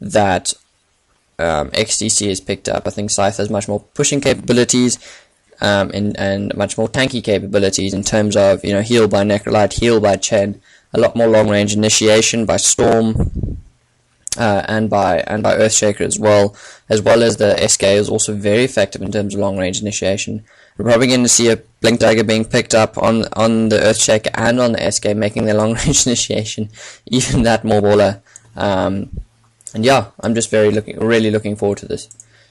that XTC has picked up. I think Scythe has much more pushing capabilities and much more tanky capabilities in terms of, you know, heal by Necrolite, heal by Chen, a lot more long range initiation by Storm, and by Earthshaker as well as the SK is also very effective in terms of long range initiation. We're probably going to see a Blink Dagger being picked up on the Earthshaker and on the SK, making their long range initiation even that more baller. And yeah, I'm just really looking forward to this.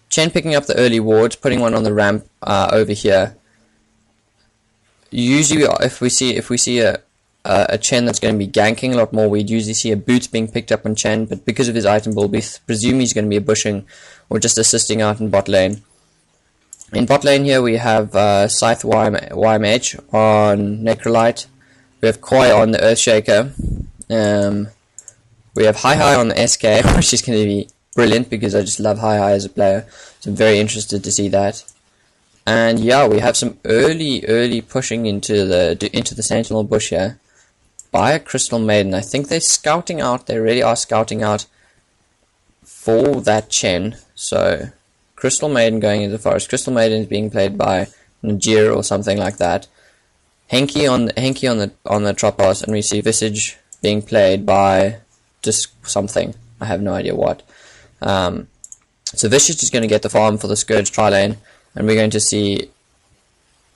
Chen picking up the early wards, putting one on the ramp over here. Usually, if we see a Chen that's going to be ganking a lot more, we'd usually see a Boots being picked up on Chen, but because of his item build, we presume he's going to be a bushing or just assisting out in bot lane. In bot lane here, we have Scythe YMH on Necrolite. We have Koi on the Earthshaker. We have Hi on the SK, which is going to be brilliant because I just love Hi as a player. So I'm very interested to see that. And yeah, we have some early pushing into the Sentinel bush here by a Crystal Maiden. I think they're scouting out. They really are scouting out for that Chen. So Crystal Maiden going into the forest. Crystal Maiden is being played by Najir or something like that. Henki on the Tropos, and we see Visage being played by just something. I have no idea what. So Visage is going to get the farm for the Scourge tri-lane, and we're going to see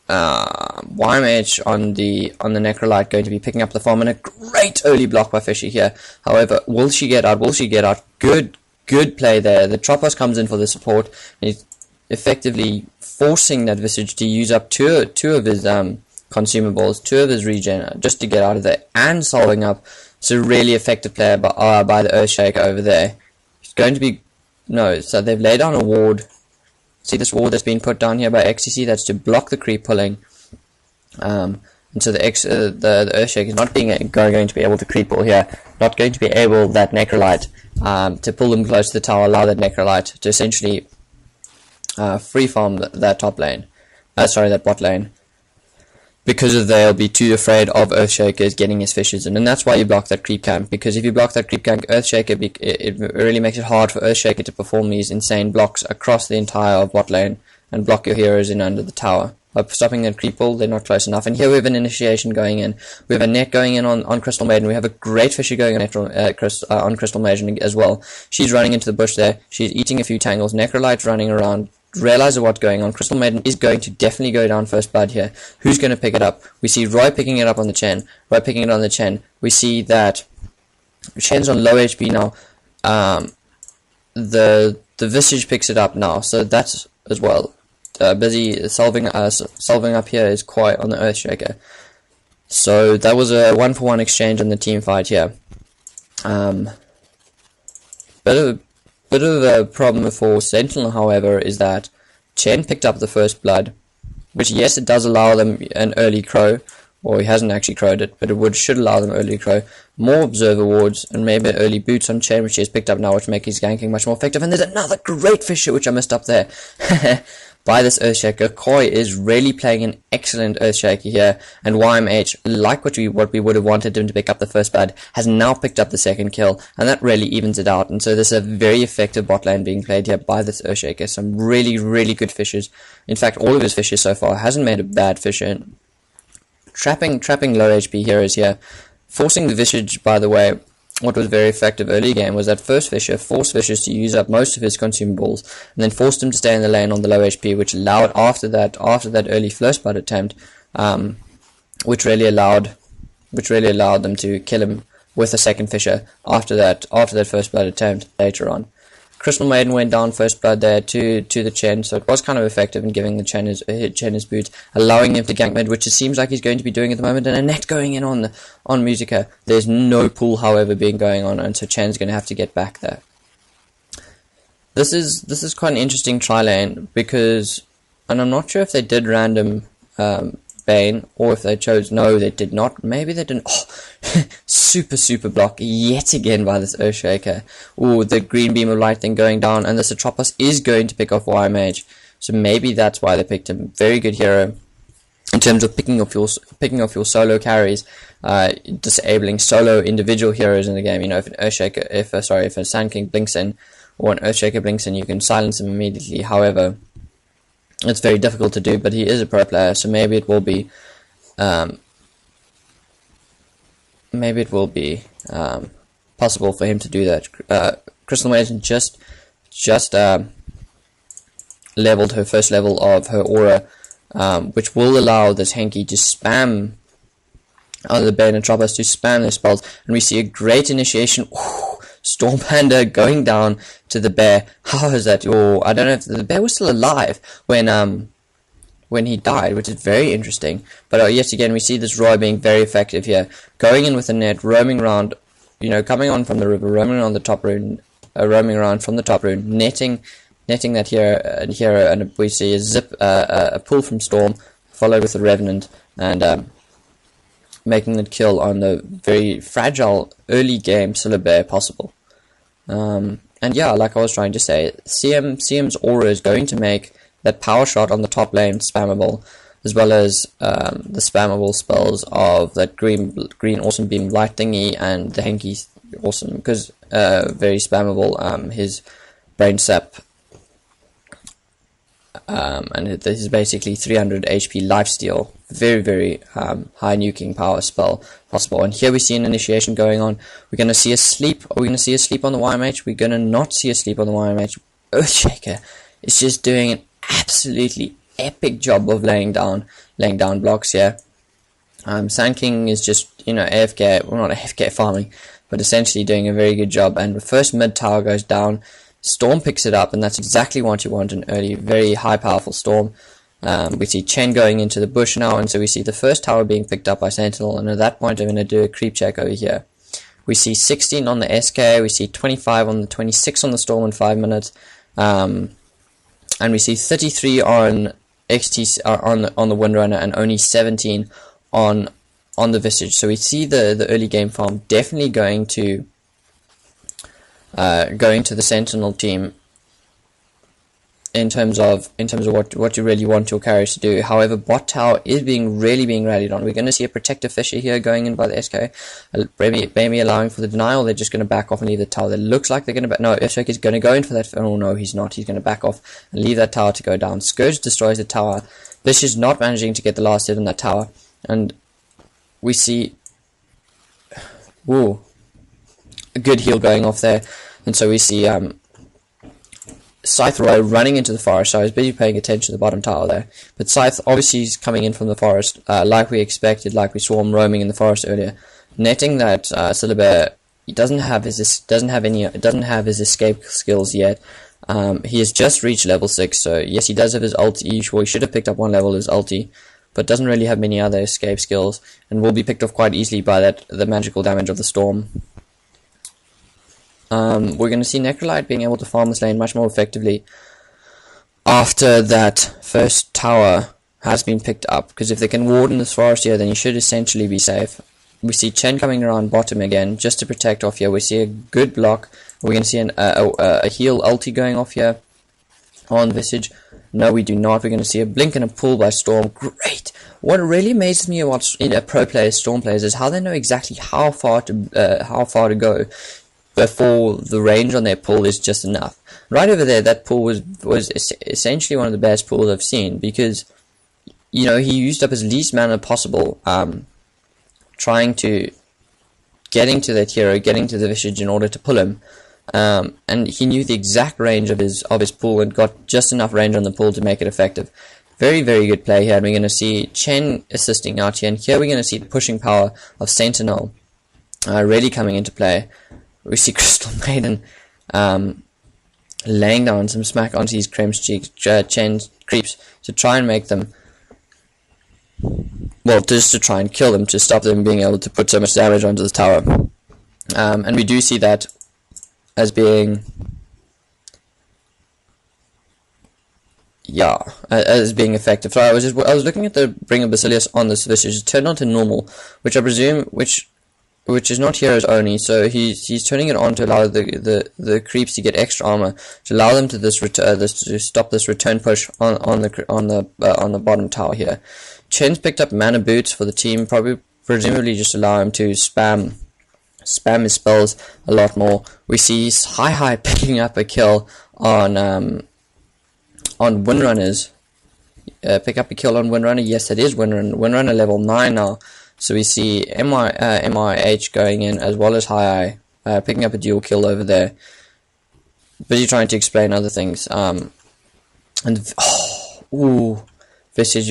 YMH on the Necrolite going to be picking up the farm, and a great early block by Fishy here. However, will she get out? Will she get out? Good play there. The Tropos comes in for the support, and he's effectively forcing that Visage to use up two of his consumables, 2 of his regen, just to get out of there, and solving up. It's a really effective player by the Earthshaker over there. It's going to be so they've laid down a ward. See this ward that's been put down here by XTC, that's to block the creep pulling. And so the Earthshaker is not going to be able to creep pull here, not going to be able, that Necrolite, to pull them close to the tower, allow that Necrolite to essentially free farm that top lane. That bot lane. Because they'll be too afraid of Earthshakers getting his fishes in, and that's why you block that creep camp. Because if you block that creep camp, Earthshaker, it really makes it hard for Earthshaker to perform these insane blocks across the entire bot lane and block your heroes in under the tower. By stopping that creep pull, they're not close enough. And here we have an initiation going in. We have a net going in on Crystal Maiden. We have a great fisher going on Crystal Maiden as well. She's running into the bush there. She's eating a few tangles. Necrolite's running around. Realize what's going on. Crystal Maiden is going to definitely go down first blood here. Who's going to pick it up? We see Roy picking it up on the Chen. Roy picking it on the Chen. We see that Chen's on low HP now. The Visage picks it up now, so that's as well. Busy solving up here is Koi on the Earthshaker. So that was a 1-for-1 exchange on the team fight here. Bit of a problem for Sentinel, however, is that Chen picked up the first blood, which, yes, it does allow them an early crow, or he hasn't actually crowed it, but it should allow them early crow, more observer wards, and maybe early boots on Chen, which he has picked up now, which make his ganking much more effective. And there's another great fisher, which I missed up there. By this Earthshaker. Koi is really playing an excellent Earthshaker here, and YMH, like what we would have wanted him to pick up the first blood, has now picked up the second kill, and that really evens it out. And so there's a very effective bot lane being played here by this Earthshaker. Some really good fishers. In fact, all of his fishers so far hasn't made a bad fisher. Trapping low HP heroes here, forcing the Visage, by the way. What was very effective early game was that first fisher forced Fishers to use up most of his consumables, and then forced him to stay in the lane on the low HP, which allowed after that early first blood attempt, which really allowed them to kill him with a second fisher after that first blood attempt later on. Crystal Maiden went down first blood there to the Chen, so it was kind of effective in giving the Chen his boots, allowing him to gank mid, which it seems like he's going to be doing at the moment, and a net going in on Musica. There's no pull, however, being going on, and so Chen's going to have to get back there. This is quite an interesting tri-lane, because, and I'm not sure if they did random Bane, or if they chose, no, they did not, maybe they didn't. Oh, super block yet again by this Earthshaker. Ooh, the green beam of light thing going down, and the Satropas is going to pick off YMH, so maybe that's why they picked him. Very good hero. in terms of picking off your solo carries, disabling solo individual heroes in the game. You know, if a Sand King blinks in, or an Earthshaker blinks in, you can silence him immediately. However, it's very difficult to do, but he is a pro player, so maybe it will be possible for him to do that. Crystal Maiden just leveled her first level of her aura, which will allow this Henki to spam the Bayonet Choppers, to spam their spells, and we see a great initiation. Ooh, Storm Panda going down to the bear. How is that? Oh, I don't know if the bear was still alive when he died, which is very interesting. But yet again, we see this Roy being very effective here, going in with the net, roaming around, you know, coming on from the river, roaming around the top rune, roaming around from the top rune, netting that hero, and we see a pull from Storm, followed with the Revenant, and making the kill on the very fragile early game Bear possible. And yeah, like I was trying to say, CM's aura is going to make that power shot on the top lane spammable, as well as the spammable spells of that green awesome beam light thingy, and the Henki awesome, because very spammable, his brain sap, and this is basically 300 HP lifesteal, very high nuking power spell possible. And here we see an initiation going on. We're going to see a sleep. Are we going to see a sleep on the YMH? We're going to not see a sleep on the YMH. Earthshaker is just doing an absolutely epic job of laying down blocks here. Sand King is just, you know, AFK, well, not AFK farming, but essentially doing a very good job. And the first mid tower goes down. Storm picks it up, and that's exactly what you want, an early, very high powerful Storm. We see Chen going into the bush now, and so we see the first tower being picked up by Sentinel, and at that point I'm going to do a creep check over here. We see 16 on the SK, we see 25 on the 26 on the Storm in 5 minutes, and we see 33 on XT on the Windrunner, and only 17 on the Visage. So we see the early game farm definitely going to the Sentinel team in terms of what you really want your carriers to do. However, bot tower is really being rallied on. We're going to see a Protective Fisher here going in by the SK, maybe allowing for the denial. They're just going to back off and leave the tower. That looks like they're going to no, Earthshaker is going to go in for that. Oh no, he's not. He's going to back off and leave that tower to go down. Scourge destroys the tower. Bish is not managing to get the last hit on that tower, and we see a good heal going off there. And so we see Scythe Roy running into the forest. So I was busy paying attention to the bottom tower there. But Scythe obviously is coming in from the forest, like we expected, like we saw him roaming in the forest earlier, netting that Syllabear. He doesn't have his escape skills yet. He has just reached level 6, so yes, he does have his ulti. Well, he should have picked up one level his ulti, but doesn't really have many other escape skills, and will be picked off quite easily by the magical damage of the Storm. We're going to see Necrolite being able to farm this lane much more effectively after that first tower has been picked up, because if they can ward in this forest here, then you should essentially be safe. We see Chen coming around bottom again just to protect off here. We see a good block. We're going to see a heal ulti going off here on Visage. No, we do not. We're going to see a blink and a pull by Storm. Great! What really amazes me about pro players, Storm players, is how they know exactly how far to go before the range on their pull is just enough. Right over there, that pull was essentially one of the best pulls I've seen, because, you know, he used up his least mana possible, trying to getting to that hero, getting to the Visage in order to pull him, and he knew the exact range of his pull and got just enough range on the pull to make it effective. Very good play here, and we're going to see Chen assisting out here, and here we're going to see the pushing power of Sentinel really coming into play. We see Crystal Maiden laying down some smack onto his Chen's creeps to try and make them, well, just to try and kill them, to stop them being able to put so much damage onto the tower. And we do see that as being, effective. So I was looking at the Ring of Basilius on this Visage. It turned on to normal, which I presume, which is not heroes only, so he's turning it on to allow the creeps to get extra armor, to allow them to to stop this return push on the bottom tower here. Chen's picked up mana boots for the team, presumably just allow him to spam his spells a lot more. We see High picking up a kill on Windrunners. Pick up a kill on Windrunner. Yes, it is Windrunner level 9 now. So we see MIH going in as well as High picking up a dual kill over there. Busy trying to explain other things. Vicious.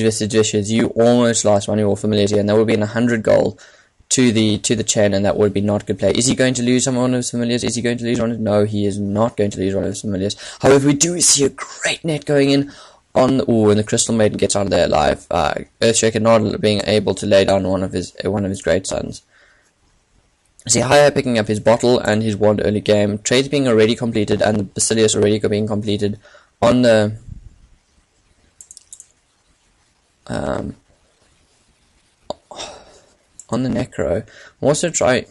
You almost lost one of your familiars, and that would have been 100 gold to the Chen, and that would be not good play. Is he going to lose one of his familiars? Is he going to lose one? No, he is not going to lose one of his familiars. However, we do see a great net going in on and the Crystal Maiden gets out of there alive. Earthshaker not being able to lay down one of his great sons. See Haya picking up his bottle and his wand early game. Trades being already completed, and the Basilius already being completed on the Necro. Also try